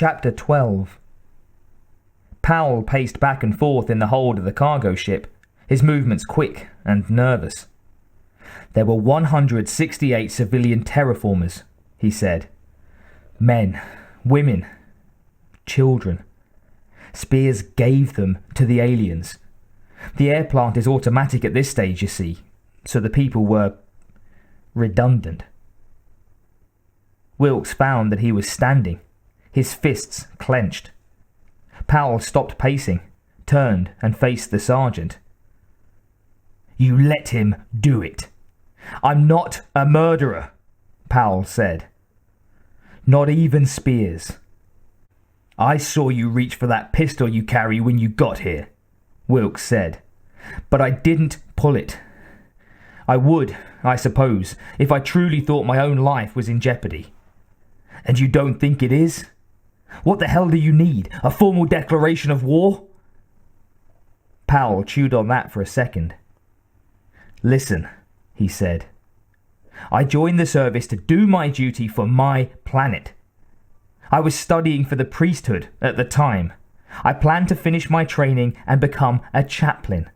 Chapter 12. Powell paced back and forth in the hold of the cargo ship, his movements quick and nervous. There were 168 civilian terraformers, he said. Men, women, children. Spears gave them to the aliens. The air plant is automatic at this stage, you see, so the people were redundant. Wilkes found that he was standing, his fists clenched. Powell stopped pacing, turned and faced the sergeant. "You let him do it. I'm not a murderer," Powell said. "Not even Spears." "I saw you reach for that pistol you carry when you got here," Wilkes said. "But I didn't pull it. I would, I suppose, if I truly thought my own life was in jeopardy. And you don't think it is? What the hell do you need? A formal declaration of war?" Powell chewed on that for a second. "Listen," he said. "I joined the service to do my duty for my planet. I was studying for the priesthood at the time. I planned to finish my training and become a chaplain.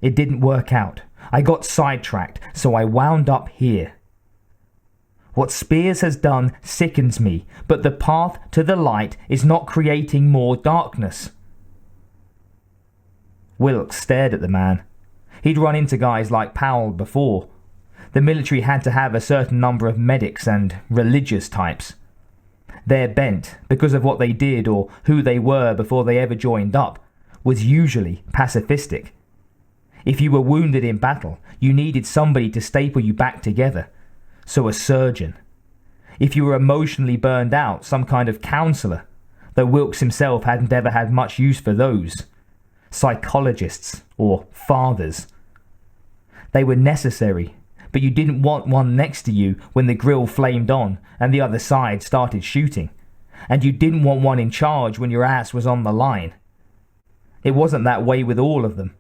It didn't work out. I got sidetracked, so I wound up here. What Spears has done sickens me, but the path to the light is not creating more darkness." Wilkes stared at the man. He'd run into guys like Powell before. The military had to have a certain number of medics and religious types. Their bent, because of what they did or who they were before they ever joined up, was usually pacifistic. If you were wounded in battle, you needed somebody to staple you back together. So a surgeon. If you were emotionally burned out, some kind of counsellor, though Wilkes himself hadn't ever had much use for those. Psychologists or fathers. They were necessary, but you didn't want one next to you when the grill flamed on and the other side started shooting, and you didn't want one in charge when your ass was on the line. It wasn't that way with all of them.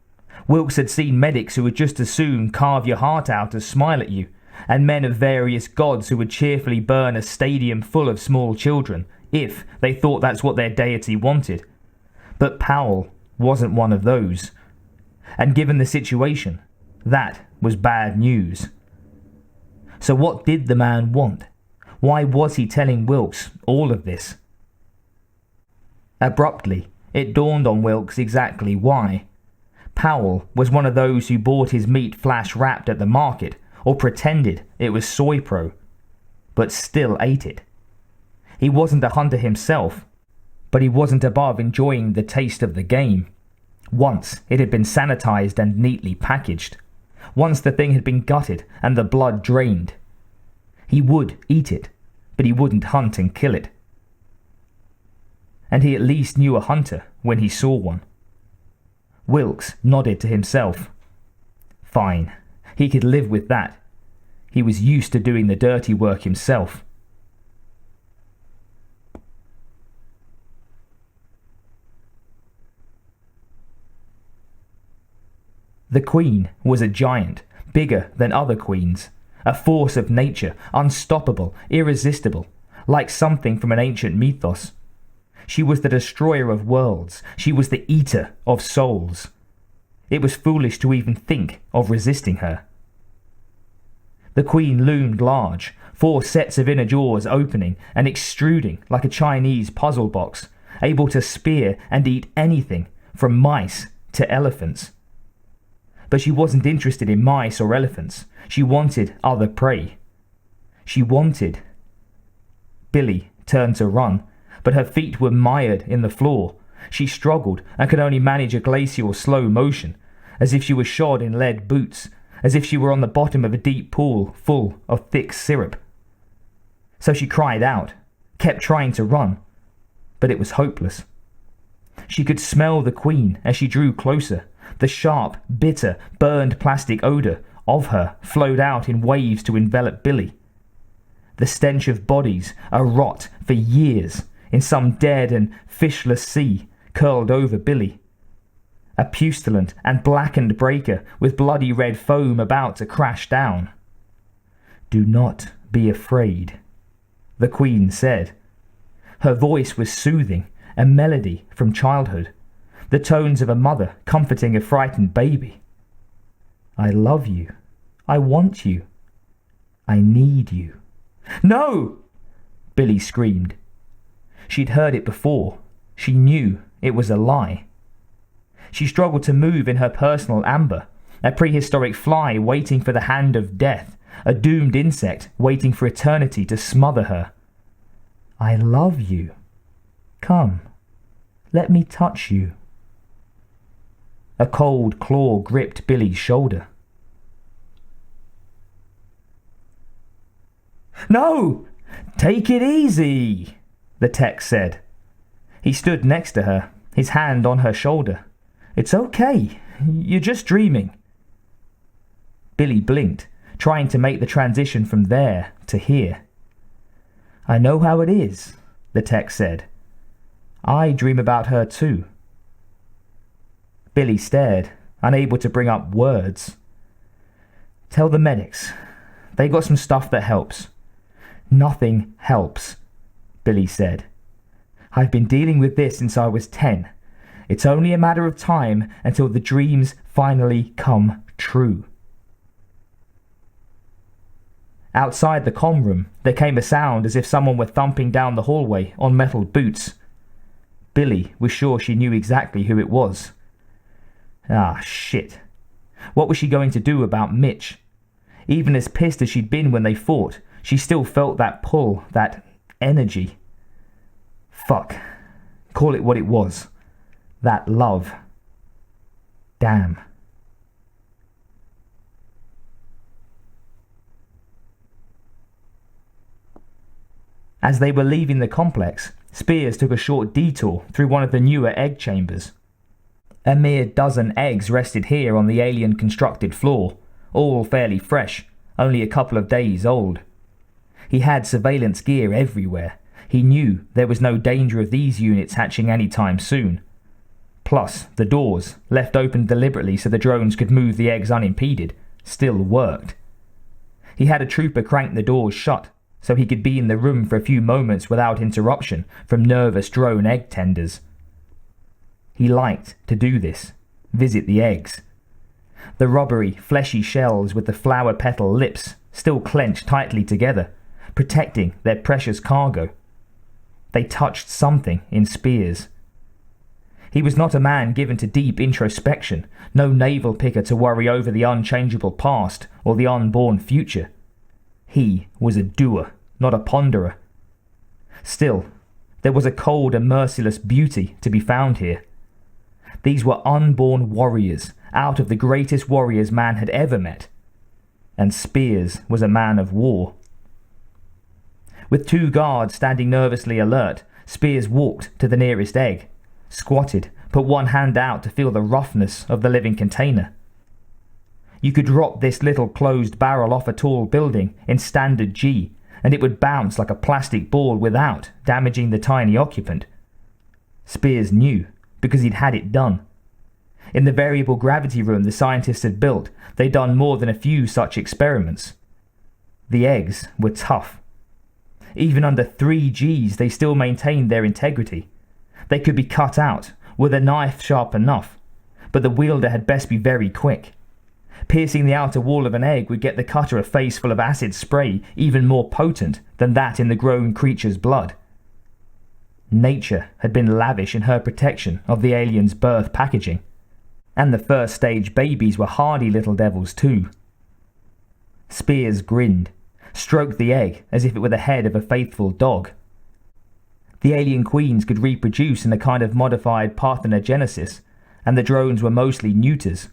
Wilkes had seen medics who would just as soon carve your heart out as smile at you, and men of various gods who would cheerfully burn a stadium full of small children, if they thought that's what their deity wanted. But Powell wasn't one of those. And given the situation, that was bad news. So what did the man want? Why was he telling Wilkes all of this? Abruptly, it dawned on Wilkes exactly why. Powell was one of those who bought his meat flash wrapped at the market, or pretended it was soy pro, but still ate it. He wasn't a hunter himself, but he wasn't above enjoying the taste of the game. Once it had been sanitized and neatly packaged. Once the thing had been gutted and the blood drained. He would eat it, but he wouldn't hunt and kill it. And he at least knew a hunter when he saw one. Wilkes nodded to himself. Fine, he could live with that. He was used to doing the dirty work himself. The Queen was a giant, bigger than other queens, a force of nature, unstoppable, irresistible, like something from an ancient mythos. She was the destroyer of worlds. She was the eater of souls. It was foolish to even think of resisting her. The Queen loomed large, 4 sets of inner jaws opening and extruding like a Chinese puzzle box, able to spear and eat anything from mice to elephants. But she wasn't interested in mice or elephants. She wanted other prey. She wanted... Billy turned to run, but her feet were mired in the floor. She struggled and could only manage a glacial slow motion, as if she was shod in lead boots, as if she were on the bottom of a deep pool full of thick syrup. So she cried out, kept trying to run, but it was hopeless. She could smell the Queen as she drew closer. The sharp, bitter, burned plastic odour of her flowed out in waves to envelop Billy. The stench of bodies, a rot for years, in some dead and fishless sea, curled over Billy. A pustulant and blackened breaker with bloody red foam about to crash down. "Do not be afraid," the Queen said. Her voice was soothing, a melody from childhood, the tones of a mother comforting a frightened baby. I love you. I want you. I need you. No! Billy screamed. She'd heard it before. She knew it was a lie. She struggled to move in her personal amber, a prehistoric fly waiting for the hand of death, a doomed insect waiting for eternity to smother her. I love you. Come, let me touch you. A cold claw gripped Billy's shoulder. No! Take it easy, the text said. He stood next to her, his hand on her shoulder. It's okay, you're just dreaming. Billy blinked, trying to make the transition from there to here. I know how it is, the text said. I dream about her too. Billy stared, unable to bring up words. Tell the medics. They got some stuff that helps. Nothing helps, Billy said. I've been dealing with this since I was 10. It's only a matter of time until the dreams finally come true. Outside the comm room, there came a sound as if someone were thumping down the hallway on metal boots. Billy was sure she knew exactly who it was. Ah, shit. What was she going to do about Mitch? Even as pissed as she'd been when they fought, she still felt that pull, that energy. Fuck. Call it what it was. That love. Damn. As they were leaving the complex, Spears took a short detour through one of the newer egg chambers. A mere dozen eggs rested here on the alien-constructed floor, all fairly fresh, only a couple of days old. He had surveillance gear everywhere. He knew there was no danger of these units hatching any time soon. Plus, the doors, left open deliberately so the drones could move the eggs unimpeded, still worked. He had a trooper crank the doors shut, so he could be in the room for a few moments without interruption from nervous drone egg tenders. He liked to do this, visit the eggs. The rubbery, fleshy shells with the flower petal lips still clenched tightly together, protecting their precious cargo. They touched something in Spears. He was not a man given to deep introspection, no navel picker to worry over the unchangeable past or the unborn future. He was a doer, not a ponderer. Still, there was a cold and merciless beauty to be found here. These were unborn warriors, out of the greatest warriors man had ever met. And Spears was a man of war. With 2 guards standing nervously alert, Spears walked to the nearest egg, squatted, put one hand out to feel the roughness of the living container. You could drop this little closed barrel off a tall building in standard G, and it would bounce like a plastic ball without damaging the tiny occupant. Spears knew, because he'd had it done. In the variable gravity room the scientists had built, they'd done more than a few such experiments. The eggs were tough. Even under 3 Gs they still maintained their integrity. They could be cut out, with a knife sharp enough, but the wielder had best be very quick. Piercing the outer wall of an egg would get the cutter a face full of acid spray even more potent than that in the grown creature's blood. Nature had been lavish in her protection of the alien's birth packaging, and the first stage babies were hardy little devils too. Spears grinned, stroked the egg as if it were the head of a faithful dog. The alien queens could reproduce in a kind of modified parthenogenesis, and the drones were mostly neuters.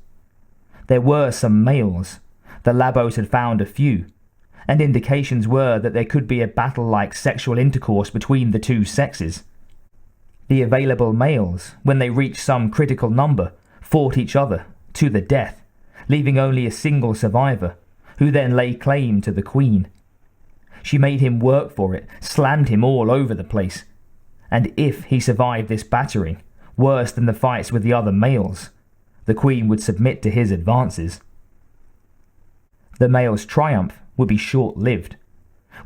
There were some males. The labos had found a few, and indications were that there could be a battle-like sexual intercourse between the 2 sexes. The available males, when they reached some critical number, fought each other to the death, leaving only a single survivor, who then lay claim to the queen. She made him work for it, slammed him all over the place, and if he survived this battering, worse than the fights with the other males, the queen would submit to his advances. The male's triumph would be short-lived.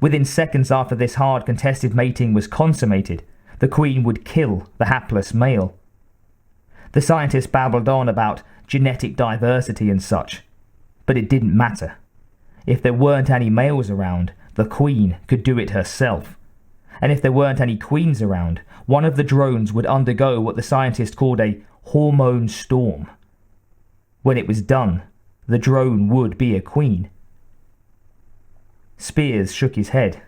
Within seconds after this hard contested mating was consummated, The Queen would kill the hapless male. The scientist babbled on about genetic diversity and such, but it didn't matter. If there weren't any males around, the Queen could do it herself. And if there weren't any queens around, one of the drones would undergo what the scientist called a hormone storm. When it was done, the drone would be a queen. Spears shook his head.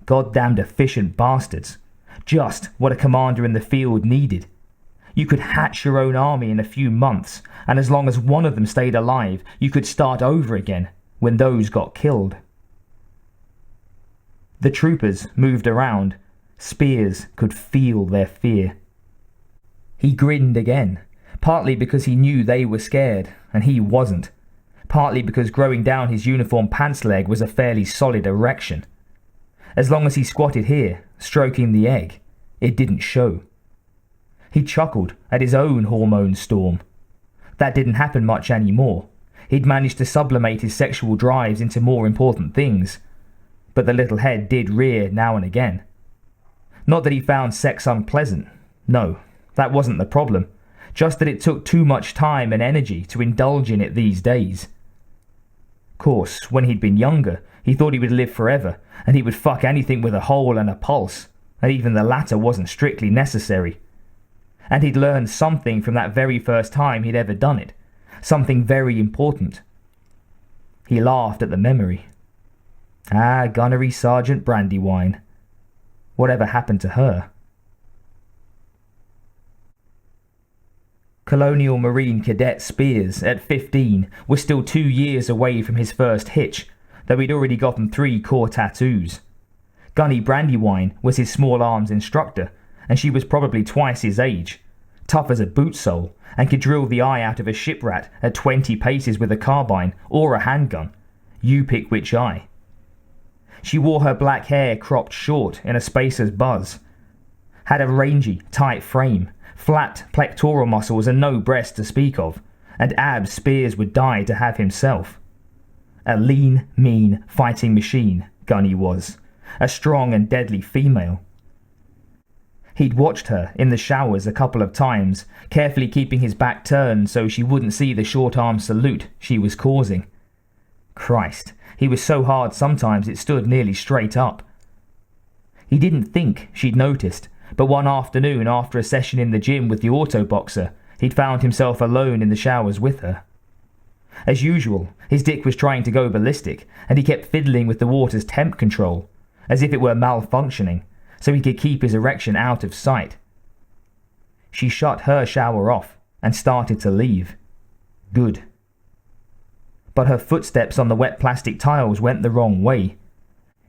Goddamned efficient bastards. Just what a commander in the field needed. You could hatch your own army in a few months, and as long as one of them stayed alive, you could start over again when those got killed. The troopers moved around. Spears could feel their fear. He grinned again, partly because he knew they were scared, and he wasn't. Partly because growing down his uniform pants leg was a fairly solid erection. As long as he squatted here, stroking the egg, it didn't show. He chuckled at his own hormone storm. That didn't happen much anymore. He'd managed to sublimate his sexual drives into more important things. But the little head did rear now and again. Not that he found sex unpleasant. No, that wasn't the problem. Just that it took too much time and energy to indulge in it these days. Course, when he'd been younger, he thought he would live forever, and he would fuck anything with a hole and a pulse, and even the latter wasn't strictly necessary. And he'd learned something from that very first time he'd ever done it. Something very important. He laughed at the memory. Ah, Gunnery Sergeant Brandywine. Whatever happened to her? Colonial Marine Cadet Spears, at 15, was still 2 years away from his first hitch, though he'd already gotten 3 core tattoos. Gunny Brandywine was his small arms instructor, and she was probably twice his age, tough as a boot sole, and could drill the eye out of a shiprat at 20 paces with a carbine or a handgun. You pick which eye. She wore her black hair cropped short in a spacer's buzz, had a rangy, tight frame, flat pectoral muscles and no breast to speak of, and abs Spears would die to have himself. A lean, mean fighting machine, Gunny was, a strong and deadly female. He'd watched her in the showers a couple of times, carefully keeping his back turned so she wouldn't see the short-arm salute she was causing. Christ, he was so hard sometimes it stood nearly straight up. He didn't think she'd noticed, but one afternoon after a session in the gym with the auto boxer, he'd found himself alone in the showers with her. As usual, his dick was trying to go ballistic, and he kept fiddling with the water's temp control, as if it were malfunctioning, so he could keep his erection out of sight. She shut her shower off and started to leave. Good. But her footsteps on the wet plastic tiles went the wrong way.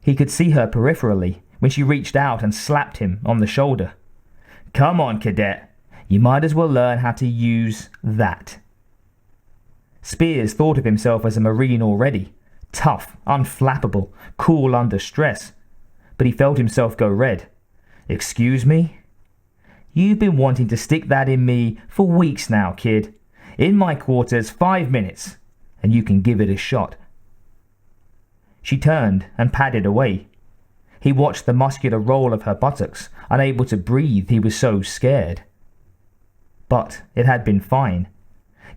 He could see her peripherally when she reached out and slapped him on the shoulder. Come on, cadet. You might as well learn how to use that. Spears thought of himself as a Marine already. Tough, unflappable, cool under stress. But he felt himself go red. Excuse me? You've been wanting to stick that in me for weeks now, kid. In my quarters, 5 minutes, and you can give it a shot. She turned and padded away. He watched the muscular roll of her buttocks, unable to breathe, he was so scared. But it had been fine.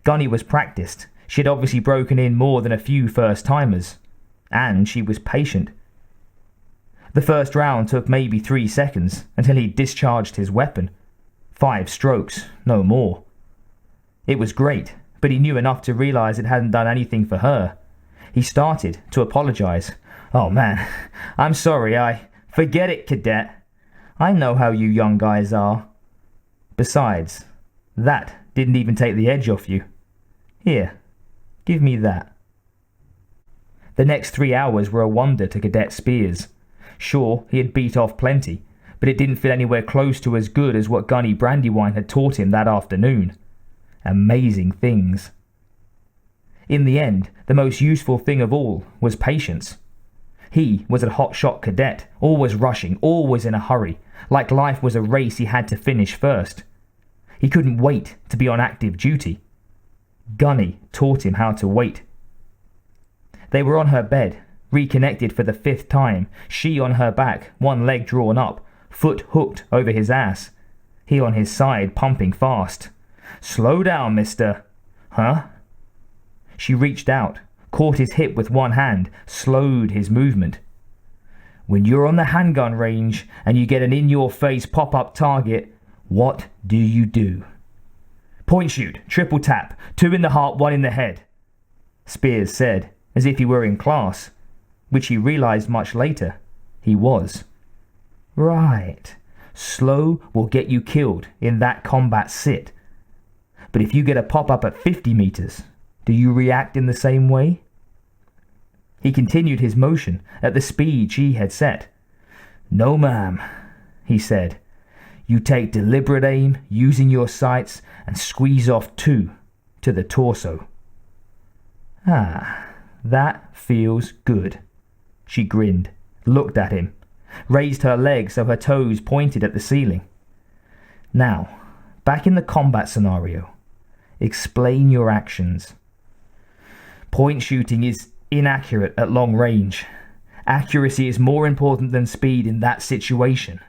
Gunny was practiced. She had obviously broken in more than a few first-timers. And she was patient. The first round took maybe 3 seconds until he discharged his weapon. 5 strokes, no more. It was great, but he knew enough to realize it hadn't done anything for her. He started to apologize. Oh man, I'm sorry, Forget it, cadet. I know how you young guys are. Besides, that didn't even take the edge off you. Here, give me that. The next 3 hours were a wonder to Cadet Spears. Sure, he had beat off plenty, but it didn't feel anywhere close to as good as what Gunny Brandywine had taught him that afternoon. Amazing things. In the end, the most useful thing of all was patience. He was a hotshot cadet, always rushing, always in a hurry, like life was a race he had to finish first. He couldn't wait to be on active duty. Gunny taught him how to wait. They were on her bed, reconnected for the 5th time, she on her back, one leg drawn up, foot hooked over his ass, he on his side pumping fast. "Slow down, mister." "Huh?" She reached out, caught his hip with one hand, slowed his movement. "When you're on the handgun range and you get an in-your-face pop-up target, what do you do?" "Point shoot, triple tap, 2 in the heart, 1 in the head," Spears said, as if he were in class, which he realized much later he was. "Right. Slow will get you killed in that combat sit. But if you get a pop-up at 50 meters, do you react in the same way?" He continued his motion at the speed she had set. "No, ma'am," he said. "You take deliberate aim using your sights and squeeze off 2 to the torso." "Ah, that feels good." She grinned, looked at him, raised her legs so her toes pointed at the ceiling. "Now, back in the combat scenario, explain your actions." "Point shooting is inaccurate at long range. Accuracy is more important than speed in that situation.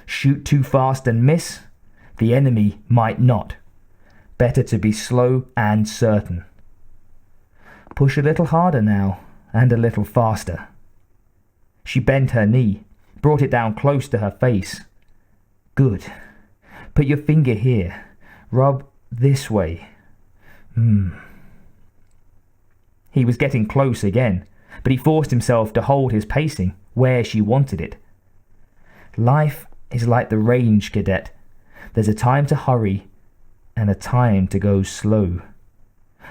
Shoot too fast and miss, the enemy might not. Better to be slow and certain. Push a little harder now, and a little faster." She bent her knee, brought it down close to her face. "Good. Put your finger here. Rub this way. He was getting close again, but he forced himself to hold his pacing where she wanted it. Life is like the range, cadet. There's a time to hurry and a time to go slow.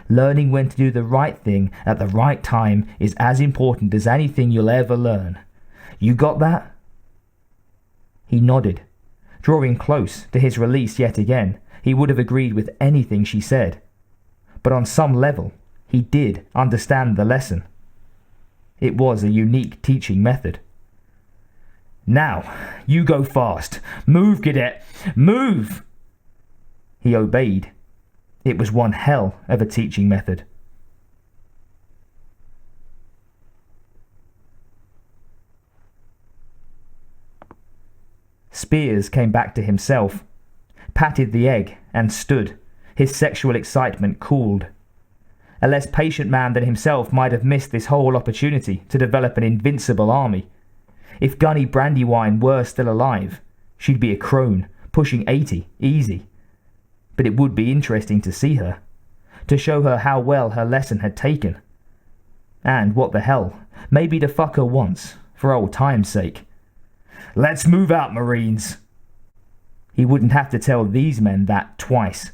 Learning when to do the right thing at the right time is as important as anything you'll ever learn. You got that?" He nodded, drawing close to his release yet again. He would have agreed with anything she said. But on some level, he did understand the lesson. It was a unique teaching method. "Now, you go fast. Move, cadet. Move!" He obeyed. It was one hell of a teaching method. Spears came back to himself, patted the egg, and stood, his sexual excitement cooled. A less patient man than himself might have missed this whole opportunity to develop an invincible army. If Gunny Brandywine were still alive, she'd be a crone, pushing 80, easy. But it would be interesting to see her, to show her how well her lesson had taken. And what the hell, maybe to fuck her once, for old time's sake. "Let's move out, Marines." He wouldn't have to tell these men that twice.